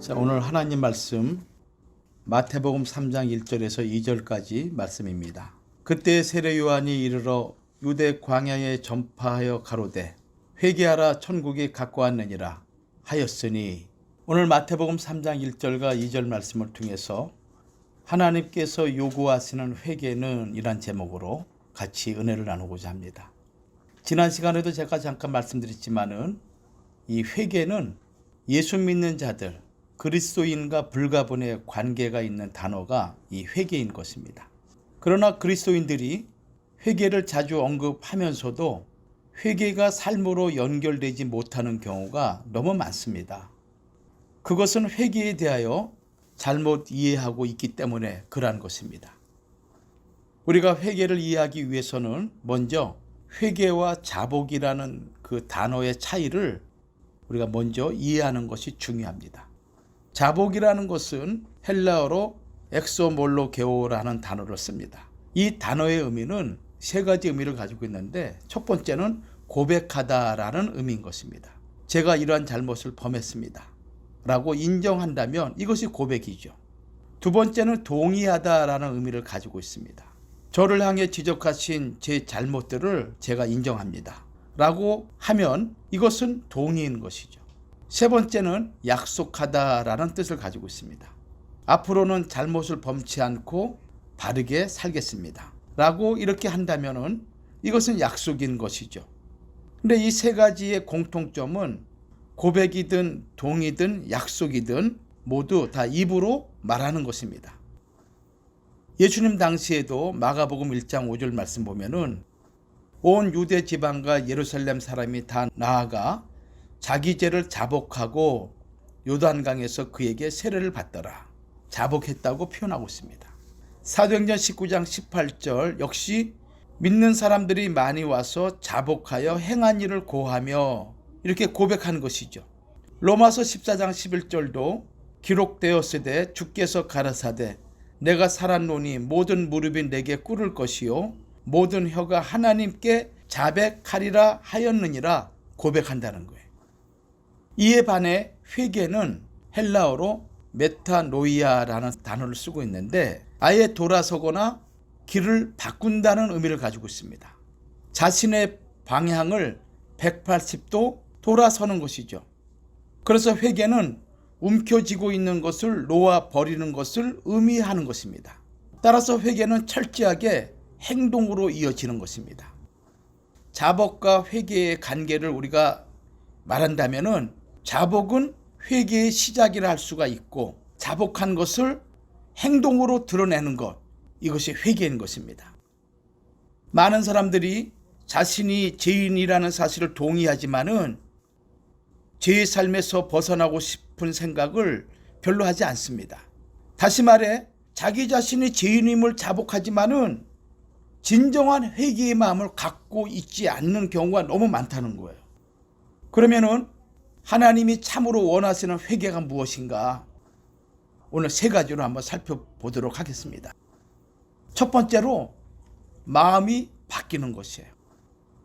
자, 오늘 하나님 말씀 마태복음 3장 1절에서 2절까지 말씀입니다. 그때 세례 요한이 이르러 유대 광야에 전파하여 가로되 회개하라 천국이 가까웠느니라 하였으니, 오늘 마태복음 3장 1절과 2절 말씀을 통해서 하나님께서 요구하시는 회개는 이란 제목으로 같이 은혜를 나누고자 합니다. 지난 시간에도 제가 잠깐 말씀드렸지만은 이 회개는 예수 믿는 자들, 그리스도인과 불가분의 관계가 있는 단어가 이 회개인 것입니다. 그러나 그리스도인들이 회개를 자주 언급하면서도 회개가 삶으로 연결되지 못하는 경우가 너무 많습니다. 그것은 회개에 대하여 잘못 이해하고 있기 때문에 그러한 것입니다. 우리가 회개를 이해하기 위해서는 먼저 회개와 자복이라는 그 단어의 차이를 우리가 먼저 이해하는 것이 중요합니다. 자복이라는 것은 헬라어로 엑소몰로게오라는 단어를 씁니다. 이 단어의 의미는 세 가지 의미를 가지고 있는데, 첫 번째는 고백하다라는 의미인 것입니다. 제가 이러한 잘못을 범했습니다 라고 인정한다면 이것이 고백이죠. 두 번째는 동의하다라는 의미를 가지고 있습니다. 저를 향해 지적하신 제 잘못들을 제가 인정합니다 라고 하면 이것은 동의인 것이죠. 세 번째는 약속하다라는 뜻을 가지고 있습니다. 앞으로는 잘못을 범치 않고 바르게 살겠습니다 라고 이렇게 한다면은 이것은 약속인 것이죠. 근데 이 세 가지의 공통점은 고백이든 동의든 약속이든 모두 다 입으로 말하는 것입니다. 예수님 당시에도 마가복음 1장 5절 말씀 보면은 온 유대 지방과 예루살렘 사람이 다 나아가 자기 죄를 자복하고 요단강에서 그에게 세례를 받더라. 자복했다고 표현하고 있습니다. 사도행전 19장 18절 역시 믿는 사람들이 많이 와서 자복하여 행한 일을 고하며 이렇게 고백한 것이죠. 로마서 14장 11절도 기록되었으되 주께서 가라사대 내가 살았노니 모든 무릎이 내게 꿇을 것이요 모든 혀가 하나님께 자백하리라 하였느니라 고백한다는 거예요. 이에 반해 회개는 헬라어로 메타노이아라는 단어를 쓰고 있는데 아예 돌아서거나 길을 바꾼다는 의미를 가지고 있습니다. 자신의 방향을 180도 돌아서는 것이죠. 그래서 회개는 움켜쥐고 있는 것을 놓아 버리는 것을 의미하는 것입니다. 따라서 회개는 철저하게 행동으로 이어지는 것입니다. 자복과 회개의 관계를 우리가 말한다면은 자복은 회개의 시작이라 할 수가 있고, 자복한 것을 행동으로 드러내는 것, 이것이 회개인 것입니다. 많은 사람들이 자신이 죄인이라는 사실을 동의하지만은 죄의 삶에서 벗어나고 싶은 생각을 별로 하지 않습니다. 다시 말해 자기 자신이 죄인임을 자복하지만은 진정한 회개의 마음을 갖고 있지 않는 경우가 너무 많다는 거예요. 그러면은 하나님이 참으로 원하시는 회개가 무엇인가? 오늘 세 가지로 한번 살펴보도록 하겠습니다. 첫 번째로 마음이 바뀌는 것이에요.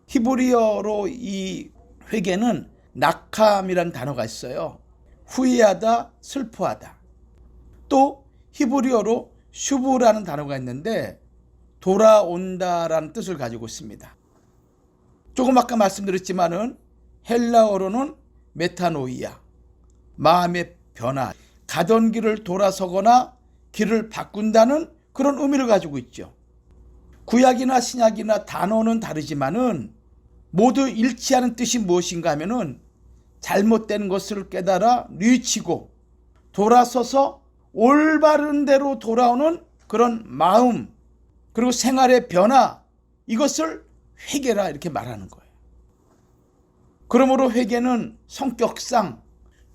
히브리어로 이 회개는 낙함이라는 단어가 있어요. 후회하다, 슬퍼하다. 또 히브리어로 슈브라는 단어가 있는데 돌아온다라는 뜻을 가지고 있습니다. 조금 아까 말씀드렸지만은 헬라어로는 메타노이아, 마음의 변화, 가던 길을 돌아서거나 길을 바꾼다는 그런 의미를 가지고 있죠. 구약이나 신약이나 단어는 다르지만은 모두 일치하는 뜻이 무엇인가 하면은 잘못된 것을 깨달아 뉘우치고 돌아서서 올바른 대로 돌아오는 그런 마음, 그리고 생활의 변화, 이것을 회개라 이렇게 말하는 거예요. 그러므로 회개는 성격상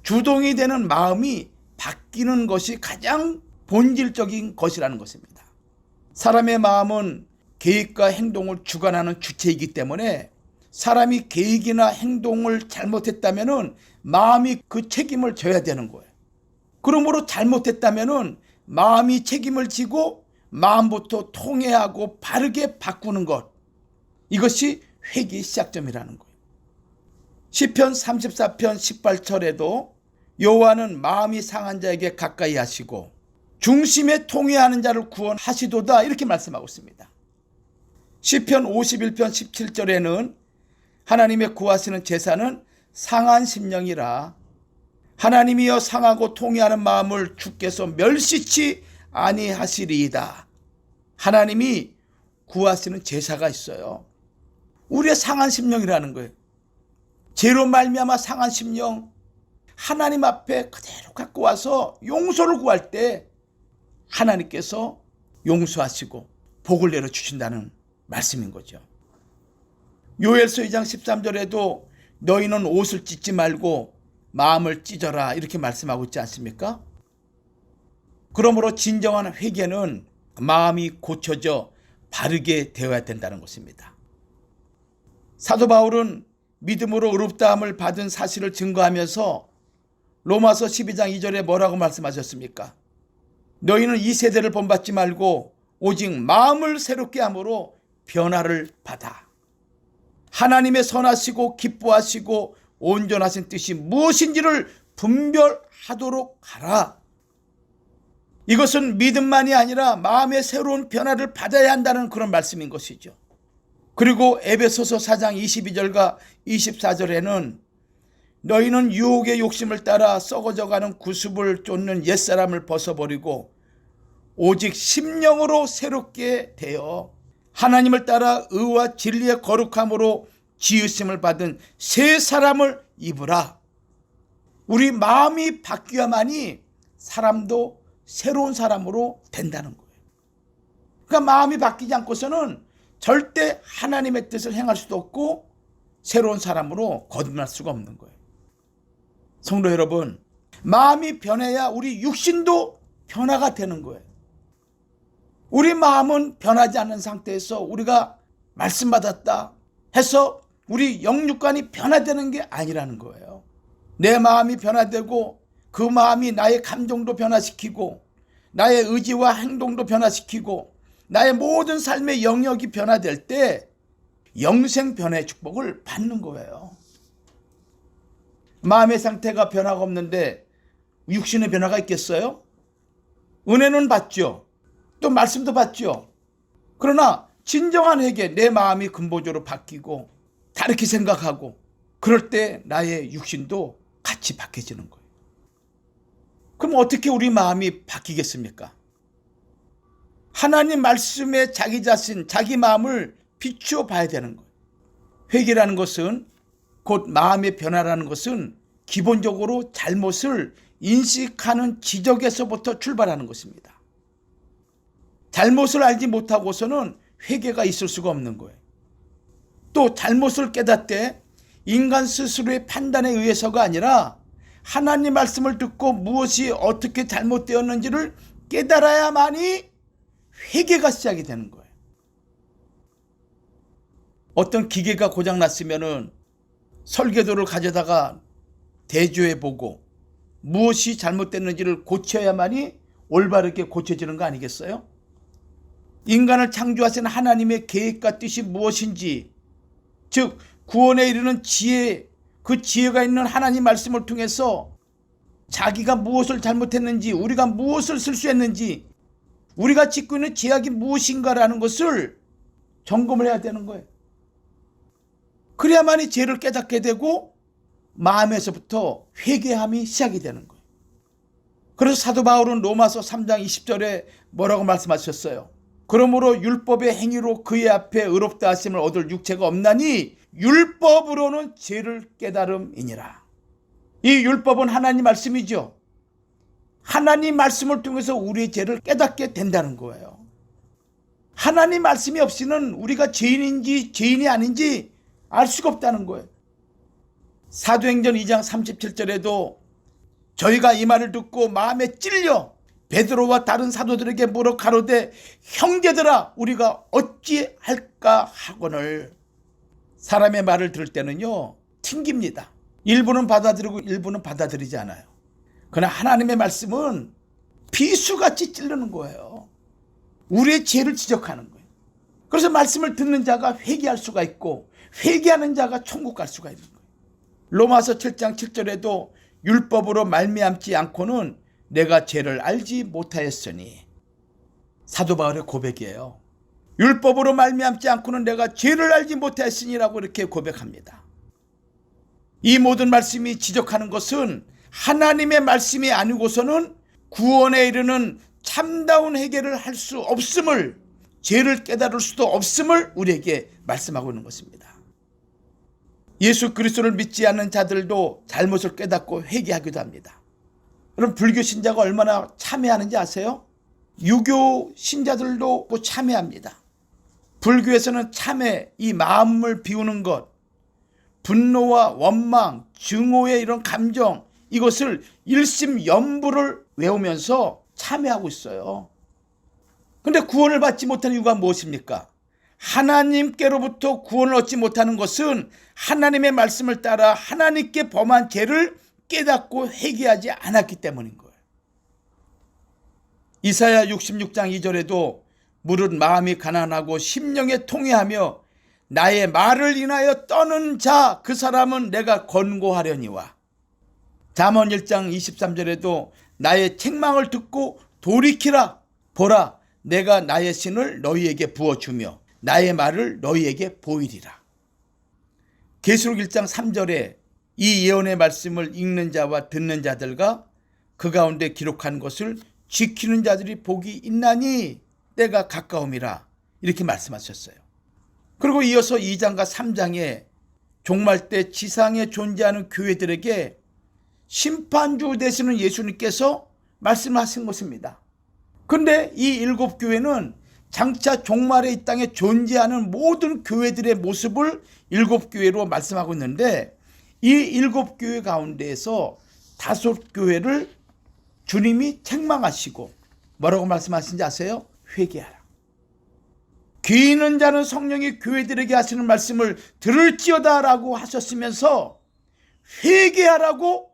주동이 되는 마음이 바뀌는 것이 가장 본질적인 것이라는 것입니다. 사람의 마음은 계획과 행동을 주관하는 주체이기 때문에 사람이 계획이나 행동을 잘못했다면 마음이 그 책임을 져야 되는 거예요. 그러므로 잘못했다면 마음이 책임을 지고 마음부터 통회하고 바르게 바꾸는 것, 이것이 회개의 시작점이라는 거예요. 시편 34편 18절에도 여호와는 마음이 상한 자에게 가까이 하시고 중심에 통회하는 자를 구원하시도다, 이렇게 말씀하고 있습니다. 시편 51편 17절에는 하나님의 구하시는 제사는 상한 심령이라 하나님이여 상하고 통회하는 마음을 주께서 멸시치 아니하시리이다. 하나님이 구하시는 제사가 있어요. 우리의 상한 심령이라는 거예요. 죄로 말미암아 상한 심령, 하나님 앞에 그대로 갖고 와서 용서를 구할 때 하나님께서 용서하시고 복을 내려주신다는 말씀인 거죠. 요엘서 2장 13절에도 너희는 옷을 찢지 말고 마음을 찢어라, 이렇게 말씀하고 있지 않습니까? 그러므로 진정한 회개는 마음이 고쳐져 바르게 되어야 된다는 것입니다. 사도 바울은 믿음으로 의롭다함을 받은 사실을 증거하면서 로마서 12장 2절에 뭐라고 말씀하셨습니까? 너희는 이 세대를 본받지 말고 오직 마음을 새롭게 함으로 변화를 받아 하나님의 선하시고 기뻐하시고 온전하신 뜻이 무엇인지를 분별하도록 하라. 이것은 믿음만이 아니라 마음의 새로운 변화를 받아야 한다는 그런 말씀인 것이죠. 그리고 에베소서 4장 22절과 24절에는 너희는 유혹의 욕심을 따라 썩어져가는 구습을 쫓는 옛사람을 벗어버리고 오직 심령으로 새롭게 되어 하나님을 따라 의와 진리의 거룩함으로 지으심을 받은 새 사람을 입으라. 우리 마음이 바뀌어야만이 사람도 새로운 사람으로 된다는 거예요. 그러니까 마음이 바뀌지 않고서는 절대 하나님의 뜻을 행할 수도 없고 새로운 사람으로 거듭날 수가 없는 거예요. 성도 여러분, 마음이 변해야 우리 육신도 변화가 되는 거예요. 우리 마음은 변하지 않는 상태에서 우리가 말씀 받았다 해서 우리 영육관이 변화되는 게 아니라는 거예요. 내 마음이 변화되고 그 마음이 나의 감정도 변화시키고 나의 의지와 행동도 변화시키고 나의 모든 삶의 영역이 변화될 때 영생 변화의 축복을 받는 거예요. 마음의 상태가 변화가 없는데 육신의 변화가 있겠어요? 은혜는 받죠. 또 말씀도 받죠. 그러나 진정한 회개, 내 마음이 근본적으로 바뀌고 다르게 생각하고 그럴 때 나의 육신도 같이 바뀌어지는 거예요. 그럼 어떻게 우리 마음이 바뀌겠습니까? 하나님 말씀에 자기 자신, 자기 마음을 비추어 봐야 되는 거예요. 회개라는 것은, 곧 마음의 변화라는 것은 기본적으로 잘못을 인식하는 지적에서부터 출발하는 것입니다. 잘못을 알지 못하고서는 회개가 있을 수가 없는 거예요. 또 잘못을 깨닫되 인간 스스로의 판단에 의해서가 아니라 하나님 말씀을 듣고 무엇이 어떻게 잘못되었는지를 깨달아야만이 회개가 시작이 되는 거예요. 어떤 기계가 고장났으면 설계도를 가져다가 대조해보고 무엇이 잘못됐는지를 고쳐야만이 올바르게 고쳐지는 거 아니겠어요? 인간을 창조하신 하나님의 계획과 뜻이 무엇인지, 즉 구원에 이르는 지혜, 그 지혜가 있는 하나님 말씀을 통해서 자기가 무엇을 잘못했는지, 우리가 무엇을 실수했는지, 우리가 짓고 있는 죄악이 무엇인가라는 것을 점검을 해야 되는 거예요. 그래야만이 죄를 깨닫게 되고 마음에서부터 회개함이 시작이 되는 거예요. 그래서 사도 바울은 로마서 3장 20절에 뭐라고 말씀하셨어요? 그러므로 율법의 행위로 그의 앞에 의롭다 하심을 얻을 육체가 없나니 율법으로는 죄를 깨달음이니라. 이 율법은 하나님 말씀이죠. 하나님 말씀을 통해서 우리의 죄를 깨닫게 된다는 거예요. 하나님 말씀이 없이는 우리가 죄인인지 죄인이 아닌지 알 수가 없다는 거예요. 사도행전 2장 37절에도 저희가 이 말을 듣고 마음에 찔려 베드로와 다른 사도들에게 물어 가로되 형제들아 우리가 어찌할까 하거늘. 사람의 말을 들을 때는요 튕깁니다. 일부는 받아들이고 일부는 받아들이지 않아요. 그러나 하나님의 말씀은 비수같이 찌르는 거예요. 우리의 죄를 지적하는 거예요. 그래서 말씀을 듣는 자가 회개할 수가 있고 회개하는 자가 천국 갈 수가 있는 거예요. 로마서 7장 7절에도 율법으로 말미암지 않고는 내가 죄를 알지 못하였으니. 사도 바울의 고백이에요. 율법으로 말미암지 않고는 내가 죄를 알지 못하였으니라고 이렇게 고백합니다. 이 모든 말씀이 지적하는 것은 하나님의 말씀이 아니고서는 구원에 이르는 참다운 회개를 할 수 없음을, 죄를 깨달을 수도 없음을 우리에게 말씀하고 있는 것입니다. 예수 그리스도를 믿지 않는 자들도 잘못을 깨닫고 회개하기도 합니다. 그럼 불교 신자가 얼마나 참회하는지 아세요? 유교 신자들도 참회합니다. 불교에서는 참회, 이 마음을 비우는 것, 분노와 원망, 증오의 이런 감정, 이것을 일심연부를 외우면서 참회하고 있어요. 그런데 구원을 받지 못하는 이유가 무엇입니까? 하나님께로부터 구원을 얻지 못하는 것은 하나님의 말씀을 따라 하나님께 범한 죄를 깨닫고 회개하지 않았기 때문인 거예요. 이사야 66장 2절에도 무릇 마음이 가난하고 심령에 통회하며 나의 말을 인하여 떠는 자 그 사람은 내가 권고하려니와. 잠언 1장 23절에도 나의 책망을 듣고 돌이키라. 보라, 내가 나의 신을 너희에게 부어주며 나의 말을 너희에게 보이리라. 계시록 1장 3절에 이 예언의 말씀을 읽는 자와 듣는 자들과 그 가운데 기록한 것을 지키는 자들이 복이 있나니 때가 가까움이라, 이렇게 말씀하셨어요. 그리고 이어서 2장과 3장에 종말 때 지상에 존재하는 교회들에게 심판주 되시는 예수님께서 말씀하신 것입니다. 그런데 이 7교회는 장차 종말의 이 땅에 존재하는 모든 교회들의 모습을 7교회로 말씀하고 있는데, 이 7교회 가운데에서 5교회를 주님이 책망하시고 뭐라고 말씀하신지 아세요? 회개하라. 귀 있는 자는 성령이 교회들에게 하시는 말씀을 들을지어다 라고 하셨으면서 회개하라고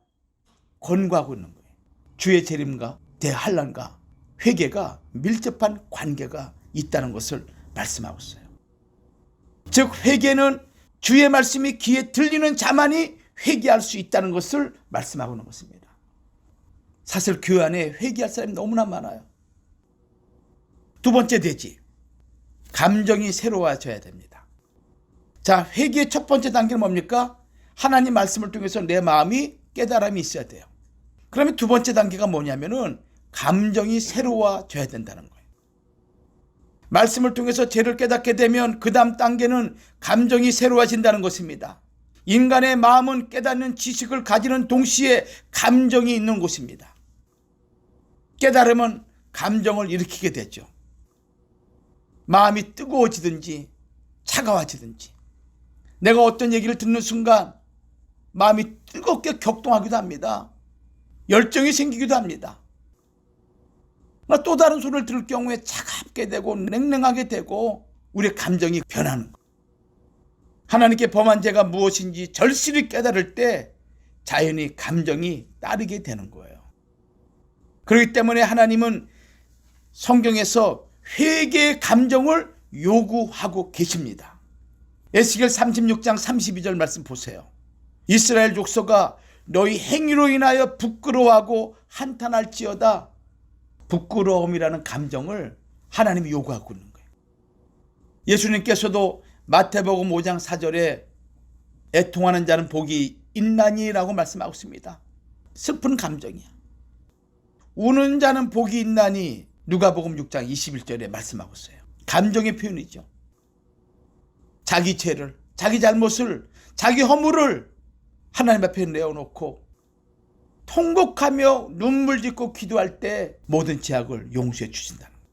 권고하고 있는 거예요. 주의 재림과 대환란과 회개가 밀접한 관계가 있다는 것을 말씀하고 있어요. 즉 회개는 주의 말씀이 귀에 들리는 자만이 회개할 수 있다는 것을 말씀하고 있는 것입니다. 사실 교회 안에 회개할 사람이 너무나 많아요. 두 번째 대지, 감정이 새로워져야 됩니다. 자, 회개의 첫 번째 단계는 뭡니까? 하나님 말씀을 통해서 내 마음이 깨달음이 있어야 돼요. 그러면 두 번째 단계가 뭐냐면은 감정이 새로워져야 된다는 거예요. 말씀을 통해서 죄를 깨닫게 되면 그 다음 단계는 감정이 새로워진다는 것입니다. 인간의 마음은 깨닫는 지식을 가지는 동시에 감정이 있는 곳입니다. 깨달음은 감정을 일으키게 되죠. 마음이 뜨거워지든지 차가워지든지, 내가 어떤 얘기를 듣는 순간 마음이 뜨겁게 격동하기도 합니다. 열정이 생기기도 합니다. 또 다른 소리를 들을 경우에 차갑게 되고 냉랭하게 되고 우리의 감정이 변하는 거예요. 하나님께 범한 죄가 무엇인지 절실히 깨달을 때 자연히 감정이 따르게 되는 거예요. 그렇기 때문에 하나님은 성경에서 회개의 감정을 요구하고 계십니다. 에스겔 36장 32절 말씀 보세요. 이스라엘 족속아 너희 행위로 인하여 부끄러워하고 한탄할지어다. 부끄러움이라는 감정을 하나님이 요구하고 있는 거예요. 예수님께서도 마태복음 5장 4절에 애통하는 자는 복이 있나니라고 말씀하고 있습니다. 슬픈 감정이야. 우는 자는 복이 있나니 누가복음 6장 21절에 말씀하고 있어요. 감정의 표현이죠. 자기 죄를, 자기 잘못을, 자기 허물을 하나님 앞에 내어놓고 통곡하며 눈물 짓고 기도할 때 모든 죄악을 용서해 주신다는 거예요.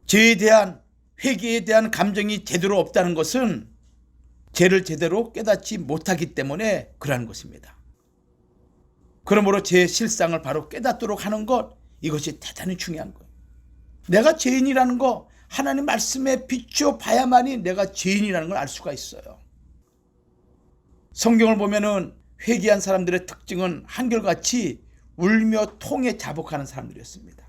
죄에 대한, 회개에 대한 감정이 제대로 없다는 것은 죄를 제대로 깨닫지 못하기 때문에 그러한 것입니다. 그러므로 죄의 실상을 바로 깨닫도록 하는 것, 이것이 대단히 중요한 거예요. 내가 죄인이라는 거 하나님 말씀에 비추어 봐야만이 내가 죄인이라는 걸 알 수가 있어요. 성경을 보면은 회개한 사람들의 특징은 한결같이 울며 통에 자복하는 사람들이었습니다.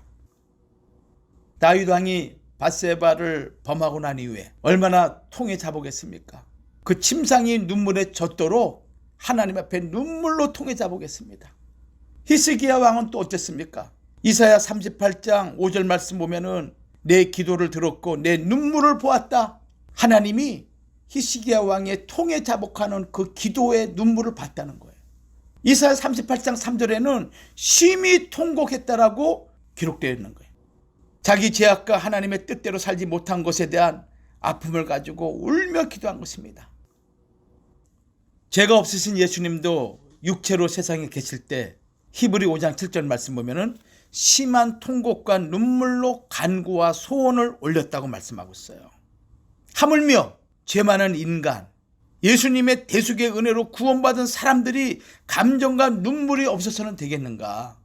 다윗 왕이 밧세바를 범하고 난 이후에 얼마나 통에 자복했습니까? 그 침상이 눈물에 젖도록 하나님 앞에 눈물로 통해자 보겠습니다. 히스기야 왕은 또 어땠습니까? 이사야 38장 5절 말씀 보면은 내 기도를 들었고 내 눈물을 보았다. 하나님이 히스기야 왕의 통에 자복하는 그 기도의 눈물을 봤다는 거예요. 이사야 38장 3절에는 심히 통곡했다라고 기록되어 있는 거예요. 자기 죄악과 하나님의 뜻대로 살지 못한 것에 대한 아픔을 가지고 울며 기도한 것입니다. 죄가 없으신 예수님도 육체로 세상에 계실 때 히브리 5장 7절 말씀 보면은 심한 통곡과 눈물로 간구와 소원을 올렸다고 말씀하고 있어요. 하물며 죄 많은 인간, 예수님의 대속의 은혜로 구원받은 사람들이 감정과 눈물이 없어서는 되겠는가?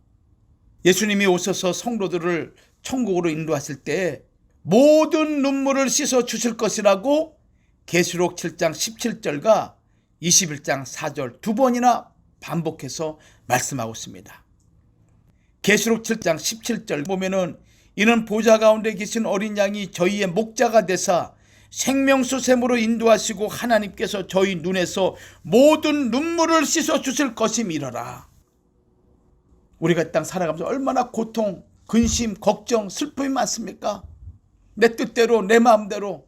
예수님이 오셔서 성도들을 천국으로 인도하실 때 모든 눈물을 씻어 주실 것이라고 계시록 7장 17절과 21장 4절 두 번이나 반복해서 말씀하고 있습니다. 계시록 7장 17절 보면은 이는 보좌 가운데 계신 어린 양이 저희의 목자가 되사 생명수 샘으로 인도하시고 하나님께서 저희 눈에서 모든 눈물을 씻어 주실 것임이러라. 우리가 이 땅 살아가면서 얼마나 고통, 근심, 걱정, 슬픔이 많습니까? 내 뜻대로 내 마음대로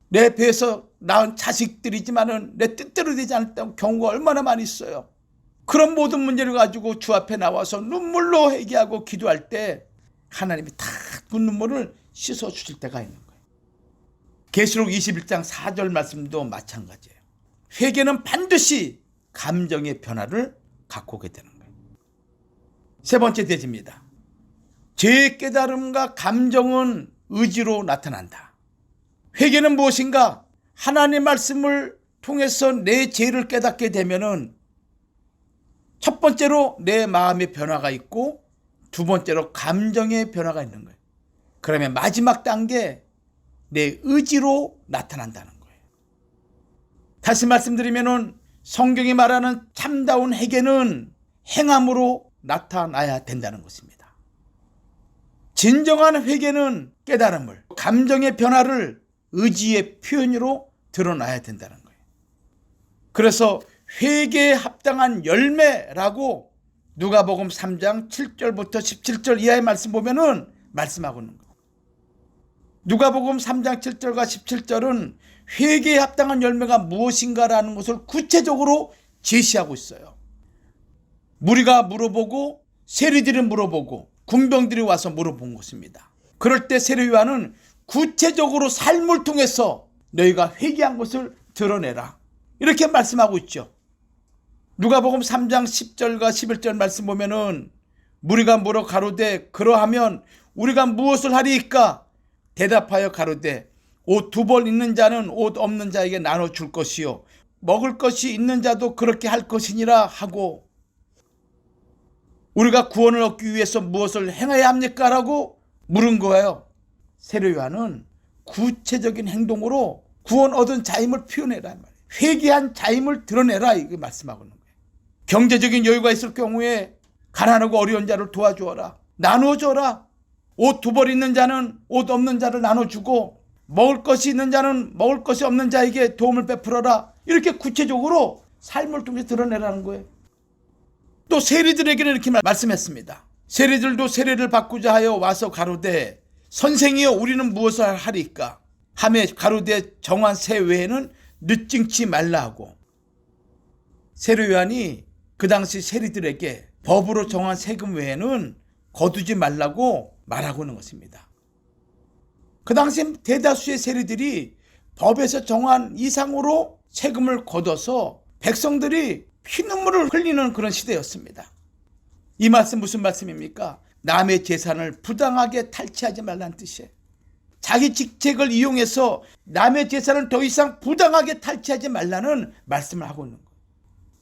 내 배에서 낳은 자식들이지만은 내 뜻대로 되지 않았던 경우가 얼마나 많이 있어요. 그런 모든 문제를 가지고 주 앞에 나와서 눈물로 회개하고 기도할 때 하나님이 다 그 눈물을 씻어 주실 때가 있는 거예요. 계시록 21장 4절 말씀도 마찬가지예요. 회개는 반드시 감정의 변화를 갖고 오게 되는 거예요. 세 번째 대지입니다. 죄의 깨달음과 감정은 의지로 나타난다. 회개는 무엇인가? 하나님의 말씀을 통해서 내 죄를 깨닫게 되면은 첫 번째로 내 마음의 변화가 있고 두 번째로 감정의 변화가 있는 거예요. 그러면 마지막 단계 내 의지로 나타난다는 거예요. 다시 말씀드리면은 성경이 말하는 참다운 회개는 행함으로 나타나야 된다는 것입니다. 진정한 회개는 깨달음을, 감정의 변화를 의지의 표현으로 드러나야 된다는 거예요. 그래서 회개에 합당한 열매라고 누가복음 3장 7절부터 17절 이하의 말씀 보면은 말씀하고 있는 거예요. 누가복음 3장 7절과 17절은 회개에 합당한 열매가 무엇인가라는 것을 구체적으로 제시하고 있어요. 무리가 물어보고 세리들이 물어보고 군병들이 와서 물어본 것입니다. 그럴 때 세례요한은 구체적으로 삶을 통해서 너희가 회개한 것을 드러내라 이렇게 말씀하고 있죠. 누가복음 3장 10절과 11절 말씀 보면은 무리가 물어 가로되 그러하면 우리가 무엇을 하리이까? 대답하여 가로되 옷 두 벌 있는 자는 옷 없는 자에게 나눠 줄 것이요 먹을 것이 있는 자도 그렇게 할 것이니라 하고 우리가 구원을 얻기 위해서 무엇을 행해야 합니까? 라고 물은 거예요. 세례요한은 구체적인 행동으로 구원 얻은 자임을 표현해라 말이에요. 회개한 자임을 드러내라 이거 말씀하고 있는 거예요. 경제적인 여유가 있을 경우에 가난하고 어려운 자를 도와주어라. 나눠줘라. 옷 두 벌 있는 자는 옷 없는 자를 나눠주고 먹을 것이 있는 자는 먹을 것이 없는 자에게 도움을 베풀어라. 이렇게 구체적으로 삶을 통해 드러내라는 거예요. 또 세리들에게는 이렇게 말씀했습니다. 세리들도 세례를 받고자 하여 와서 가로되 선생이여 우리는 무엇을 하리까? 하매 가로되 정한 세 외에는 늦증치 말라 하고 세례요한이 그 당시 세리들에게 법으로 정한 세금 외에는 거두지 말라고 말하고 있는 것입니다. 그 당시 대다수의 세리들이 법에서 정한 이상으로 세금을 걷어서 백성들이 피눈물을 흘리는 그런 시대였습니다. 이 말씀 무슨 말씀입니까? 남의 재산을 부당하게 탈취하지 말라는 뜻이에요. 자기 직책을 이용해서 남의 재산을 더 이상 부당하게 탈취하지 말라는 말씀을 하고 있는 거예요.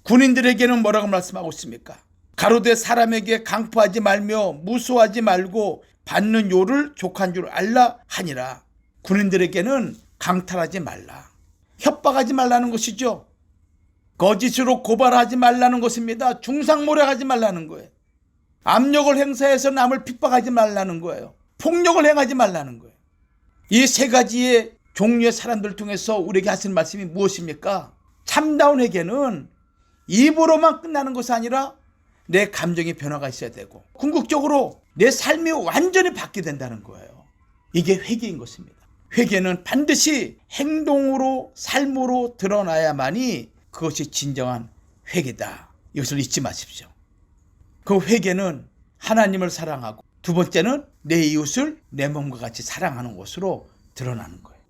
군인들에게는 뭐라고 말씀하고 있습니까? 가로되 사람에게 강포하지 말며 무소하지 말고 받는 요를 족한 줄 알라 하니라. 군인들에게는 강탈하지 말라. 협박하지 말라는 것이죠. 거짓으로 고발하지 말라는 것입니다. 중상모략하지 말라는 거예요. 압력을 행사해서 남을 핍박하지 말라는 거예요. 폭력을 행하지 말라는 거예요. 이 세 가지의 종류의 사람들 통해서 우리에게 하시는 말씀이 무엇입니까? 참다운 회개는 입으로만 끝나는 것이 아니라 내 감정의 변화가 있어야 되고 궁극적으로 내 삶이 완전히 바뀌게 된다는 거예요. 이게 회개인 것입니다. 회개는 반드시 행동으로 삶으로 드러나야만이 그것이 진정한 회개다. 이것을 잊지 마십시오. 그 회개는 하나님을 사랑하고 두 번째는 내 이웃을 내 몸과 같이 사랑하는 것으로 드러나는 거예요.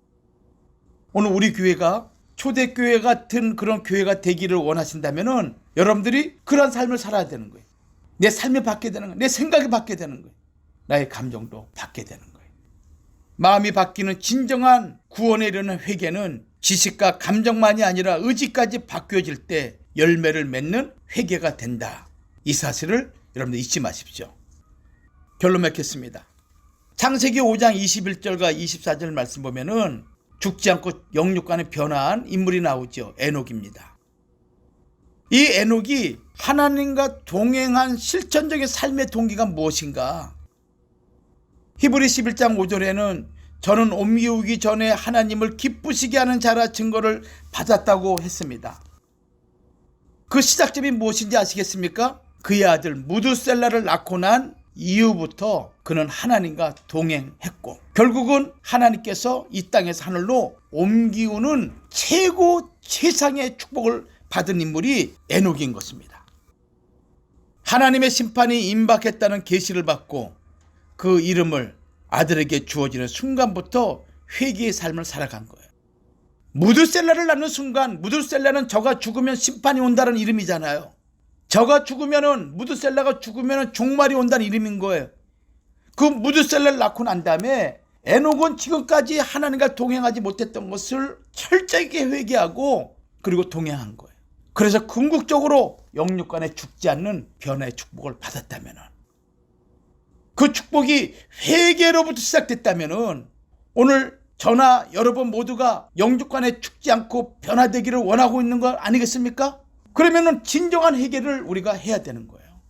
오늘 우리 교회가 초대교회 같은 그런 교회가 되기를 원하신다면 여러분들이 그런 삶을 살아야 되는 거예요. 내 삶이 바뀌게 되는 거예요. 내 생각이 바뀌게 되는 거예요. 나의 감정도 바뀌게 되는 거예요. 마음이 바뀌는 진정한 구원에 이르는 회개는 지식과 감정만이 아니라 의지까지 바뀌어질 때 열매를 맺는 회개가 된다. 이 사실을 여러분들 잊지 마십시오. 결론 맺겠습니다. 창세기 5장 21절과 24절 말씀 보면은 죽지 않고 영육간에 변화한 인물이 나오죠. 에녹입니다. 이 에녹이 하나님과 동행한 실천적인 삶의 동기가 무엇인가? 히브리 11장 5절에는 저는 옮기우기 전에 하나님을 기쁘시게 하는 자라 증거를 받았다고 했습니다. 그 시작점이 무엇인지 아시겠습니까? 그의 아들 무드셀라를 낳고 난 이후부터 그는 하나님과 동행했고 결국은 하나님께서 이 땅에서 하늘로 옮기우는 최상의 축복을 받은 인물이 에녹인 것입니다. 하나님의 심판이 임박했다는 계시를 받고 그 이름을 아들에게 주어지는 순간부터 회개의 삶을 살아간 거예요. 무드셀라를 낳는 순간, 무드셀라는 저가 죽으면 심판이 온다는 이름이잖아요. 저가 죽으면은, 무드셀라가 죽으면은 종말이 온다는 이름인 거예요. 그 무드셀라를 낳고 난 다음에 에녹은 지금까지 하나님과 동행하지 못했던 것을 철저하게 회개하고 그리고 동행한 거예요. 그래서 궁극적으로 영육간에 죽지 않는 변화의 축복을 받았다면은, 그 축복이 회개로부터 시작됐다면은 오늘 저나 여러분 모두가 영육간에 죽지 않고 변화되기를 원하고 있는 거 아니겠습니까? 그러면은 진정한 회개를 우리가 해야 되는 거예요.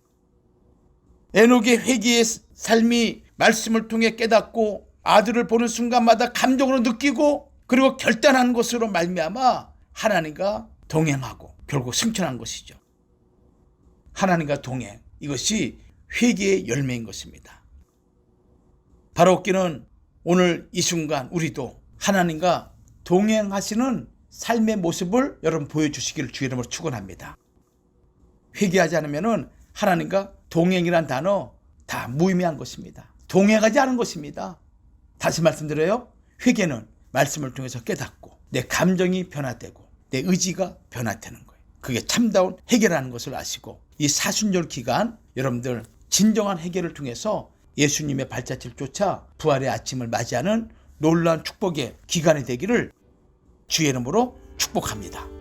에녹의 회개의 삶이 말씀을 통해 깨닫고 아들을 보는 순간마다 감정으로 느끼고 그리고 결단하는 것으로 말미암아 하나님과 동행하고 결국 승천한 것이죠. 하나님과 동행, 이것이 회개의 열매인 것입니다. 바로옵기는 오늘 이 순간 우리도 하나님과 동행하시는 삶의 모습을 여러분 보여주시기를 주의 이름으로 축원합니다. 회개하지 않으면 하나님과 동행이란 단어 다 무의미한 것입니다. 동행하지 않은 것입니다. 다시 말씀드려요. 회개는 말씀을 통해서 깨닫고 내 감정이 변화되고 내 의지가 변화되는 거예요. 그게 참다운 회개라는 것을 아시고 이 사순절 기간 여러분들 진정한 회개를 통해서 예수님의 발자취를 쫓아 부활의 아침을 맞이하는 놀라운 축복의 기간이 되기를 주의 이름으로 축복합니다.